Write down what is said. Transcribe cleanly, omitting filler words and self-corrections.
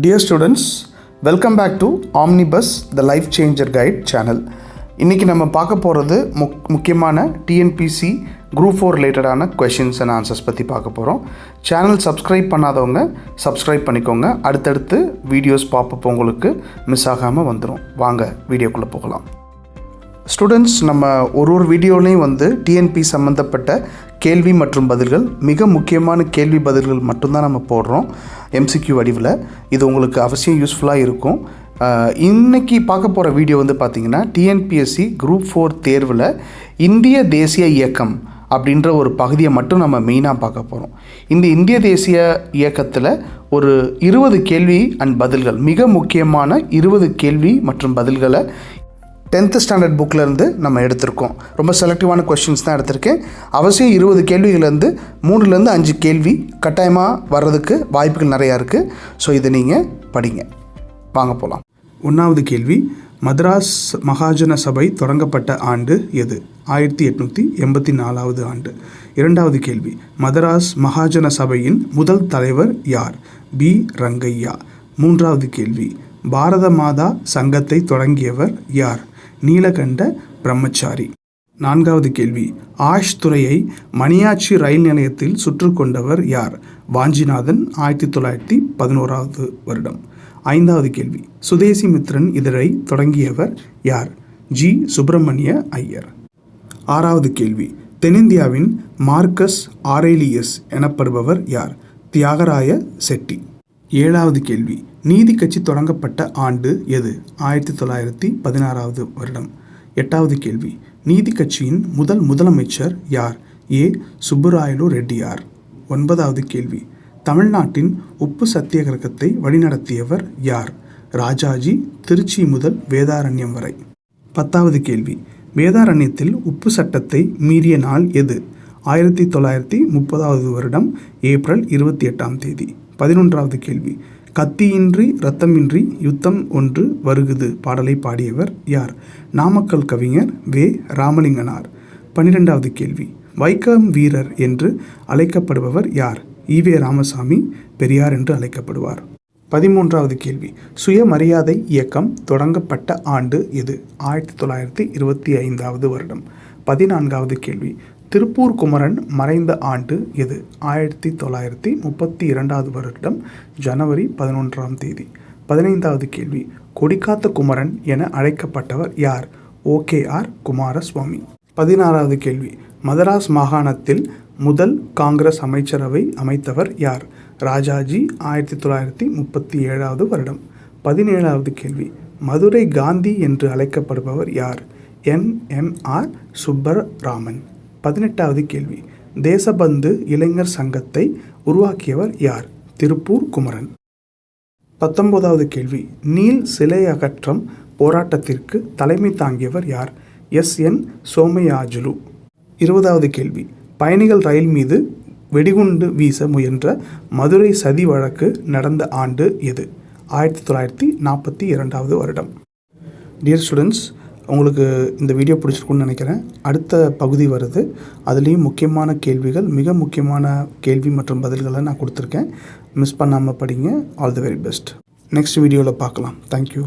Dear students, welcome back to Omnibus, the Life Changer Guide channel. இன்றைக்கி நம்ம பார்க்க போகிறது முக்கியமான டிஎன்பிசி குரூப் 4 ரிலேட்டடான கொஷின்ஸ் அண்ட் ஆன்சர்ஸ் பற்றி பார்க்க போகிறோம். சேனல் சப்ஸ்கிரைப் பண்ணாதவங்க சப்ஸ்கிரைப் பண்ணிக்கோங்க. அடுத்தடுத்து வீடியோஸ் பாப்பப் உங்களுக்கு மிஸ் ஆகாமல் வந்துடும். வாங்க வீடியோக்குள்ளே போகலாம். ஸ்டூடெண்ட்ஸ், நம்ம ஒரு வீடியோலையும் டிஎன்பி சம்மந்தப்பட்ட கேள்வி மற்றும் பதில்கள், மிக முக்கியமான கேள்வி பதில்கள் மட்டும்தான் நம்ம போடுறோம் எம்சிக்யூ வடிவில். இது உங்களுக்கு அவசியம் யூஸ்ஃபுல்லாக இருக்கும். இன்றைக்கி பார்க்க போகிற வீடியோ பார்த்திங்கன்னா டிஎன்பிஎஸ்சி குரூப் 4 தேர்வில் இந்திய தேசிய இயக்கம் அப்படின்ற ஒரு பகுதியை மட்டும் நம்ம மெயினாக பார்க்க போகிறோம். இந்த இந்திய தேசிய இயக்கத்தில் ஒரு 20 கேள்வி அண்ட் பதில்கள், மிக முக்கியமான 20 கேள்வி மற்றும் பதில்களை 10th ஸ்டாண்டர்ட் புக்கிலேருந்து நம்ம எடுத்திருக்கோம். ரொம்ப செலக்டிவான கொஸ்டின்ஸ் தான் எடுத்திருக்கேன். அவசியம் 20 கேள்விகள்லேருந்து 3-5 கேள்வி கட்டாயமாக வர்றதுக்கு வாய்ப்புகள் நிறையா இருக்குது. ஸோ இதை நீங்கள் படிங்க. வாங்க போகலாம். 1வது கேள்வி, மதராஸ் மகாஜன சபை தொடங்கப்பட்ட ஆண்டு எது? 1884 ஆண்டு. 2வது கேள்வி, மதராஸ் மகாஜன சபையின் முதல் தலைவர் யார்? பி. ரங்கையா. 3வது கேள்வி, பாரத மாதா சங்கத்தை தொடங்கியவர் யார்? நீலகண்ட பிரம்மச்சாரி. 4வது கேள்வி, ஆஷ் துறையை மணியாச்சி ரயில் நிலையத்தில் சுற்று கொண்டவர் யார்? வாஞ்சிநாதன், 1911 வருடம். 5வது கேள்வி, சுதேசி மித்ரன் இதழை தொடங்கியவர் யார்? ஜி. சுப்பிரமணிய ஐயர். 6வது கேள்வி, தென்னிந்தியாவின் மார்க்கஸ் ஆரேலியஸ் எனப்படுபவர் யார்? தியாகராய செட்டி. 7வது கேள்வி, நீதி கட்சி தொடங்கப்பட்ட ஆண்டு எது? 1916 வருடம். 8வது கேள்வி, நீதி கட்சியின் முதலமைச்சர் யார்? ஏ. சுப்புராயலு ரெட்டியார். 9வது கேள்வி, தமிழ்நாட்டின் உப்பு சத்தியாகிரகத்தை வழிநடத்தியவர் யார்? ராஜாஜி, திருச்சி முதல் வேதாரண்யம் வரை. 10வது கேள்வி, வேதாரண்யத்தில் உப்பு சட்டத்தை மீறிய நாள் எது? 1930 வருடம் ஏப்ரல் 28ஆம் தேதி. 11வது கேள்வி, கத்தியின்றி இரத்தமின்றி யுத்தம் ஒன்று வருகுது பாடலை பாடியவர் யார்? நாமக்கல் கவிஞர் வே. ராமலிங்கனார். 12வது கேள்வி, வைக்கம் வீரர் என்று அழைக்கப்படுபவர் யார்? ஈவே ராமசாமி, பெரியார் என்று அழைக்கப்படுவார். 13வது கேள்வி, சுயமரியாதை இயக்கம் தொடங்கப்பட்ட ஆண்டு எது? 1925 வருடம். 14வது கேள்வி, திருப்பூர் குமரன் மறைந்த ஆண்டு எது? 1932 வருடம் ஜனவரி 11ஆம் தேதி. 15வது கேள்வி, கொடிக்காத்த குமரன் என அழைக்கப்பட்டவர் யார்? OKR குமாரசுவாமி. 16வது கேள்வி, மதராஸ் மாகாணத்தில் முதல் காங்கிரஸ் அமைச்சரவை அமைத்தவர் யார்? ராஜாஜி, 1937 வருடம். 17வது கேள்வி, மதுரை காந்தி என்று அழைக்கப்படுபவர் யார்? NMR சுப்பராமன். 18வது கேள்வி, தேசபந்து இளைஞர் சங்கத்தை உருவாக்கியவர் யார்? திருப்பூர் குமரன். 19வது கேள்வி, நீல் சிலை அகற்றம் போராட்டத்திற்கு தலைமை தாங்கியவர் யார்? SN சோமயாஜுலு. 20வது கேள்வி, பயணிகள் ரயில் மீது வெடிகுண்டு வீச முயன்ற மதுரை சதி வழக்கு நடந்த ஆண்டு எது? 1942 வருடம். டியர் ஸ்டூடெண்ட்ஸ், உங்களுக்கு இந்த வீடியோ பிடிச்சிருக்குன்னு நினைக்கிறேன். அடுத்த பகுதி வருது. அதுலேயும் முக்கியமான கேள்விகள், மிக முக்கியமான கேள்வி மற்றும் பதில்களை நான் கொடுத்துருக்கேன். மிஸ் பண்ணாமல் படிங்க. All the very best. Next வீடியோவில் பார்க்கலாம். தேங்க்யூ.